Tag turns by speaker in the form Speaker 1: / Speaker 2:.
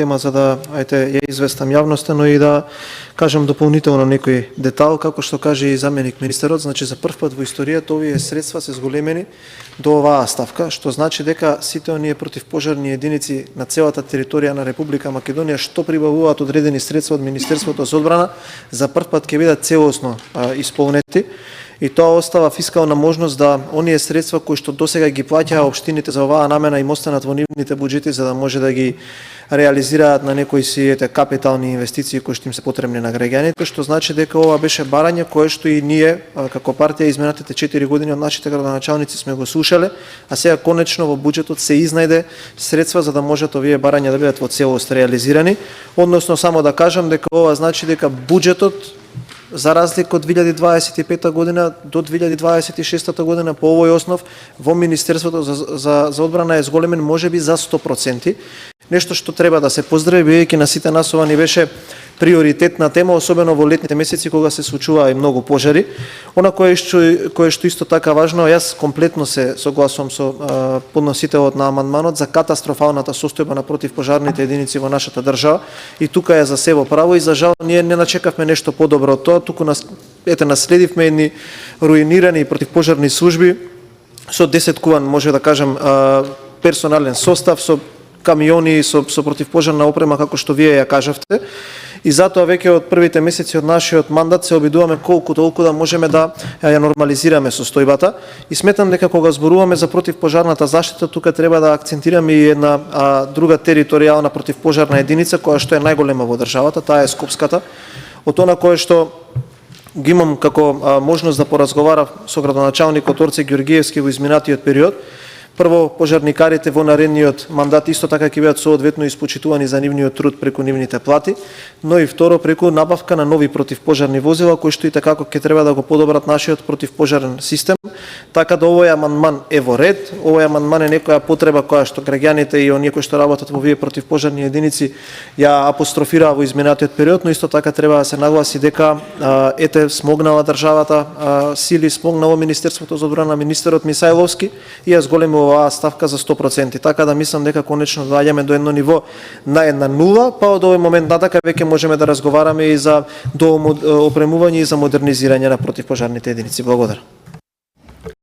Speaker 1: тема за да ја известам јавноста, но и да кажам дополнително некој детал, како што каже и заменик министерот, значи за прв пат во историјата овие средства се зголемени до оваа ставка, што значи дека сите оние противпожарни единици на целата територија на Република Македонија што прибавуваат одредени средства од Министерството за одбрана, за прв пат ќе бидат целосно исполнети. И тоа остава фискална можност да оние средства кои што досега ги плаќаа општините за оваа намена им останат во нивните буџети за да може да ги реализираат на некои си капитални инвестиции кои што им се потребни на граѓаните, што значи дека ова беше барање кое што и ние како партија изминатите 4 години од нашите градоначалници сме го слушале, а сега конечно во буџетот се изнајде средства за да можат овие барања да бидат во целост реализирани. Односно само да кажам дека ова значи дека буџетот за разлика од 2025 година до 2026 година по овој основ во Министерството за одбрана е зголемен можеби за 100%. Нешто што треба да се поздрави, бидејќи на сите нас ова ни беше приоритетна тема, особено во летните месеци кога се случуваа и многу пожари. Она кое што исто така важно, јас комплетно се согласувам со подносителот на амандманот за катастрофалната состојба на противпожарните единици во нашата држава, и тука е за се во право и за жал ние не начекавме нешто подобро од тоа, туку наследивме едни руинирани противпожарни служби со 10 куван, може да кажем, персонален состав, со камиони, со противпожарна опрема, како што вие ја кажавте. И затоа веќе од првите месеци од нашиот мандат се обидуваме колку толку да можеме да ја нормализираме состојбата. И сметам дека кога зборуваме за противпожарната заштита, тука треба да акцентираме и една друга територијална противпожарна единица, која што е најголема во државата, таа е Скопската. Од она кое што ги имам како можност да поразговарав со градоначалникот Орце Ѓоргиевски во изминатиот период, прво, пожарникарите во наредниот мандат исто така ќе бидат соодветно испочитувани за нивниот труд преку нивните плати, но и второ преку набавка на нови противпожарни возила кои што и така ќе треба да го подобрат нашиот противпожарен систем. Така да овој амандман е во ред, овој амандман е некоја потреба која што граѓаните и оние кои што работат во овие противпожарни единици ја апострофираа во изминатиот период, но исто така треба да се нагласи дека смогнала државата сили, смогнало Министерството за одбрана, министерот Мисајловски и ја зголеми оваа ставка за 100%. Така да мислам дека конечно доаѓаме до едно ниво на една нула, па од овој момент натака веќе можеме да разговараме и за доопремување и за модернизирање на противпожарните единици. Благодарам.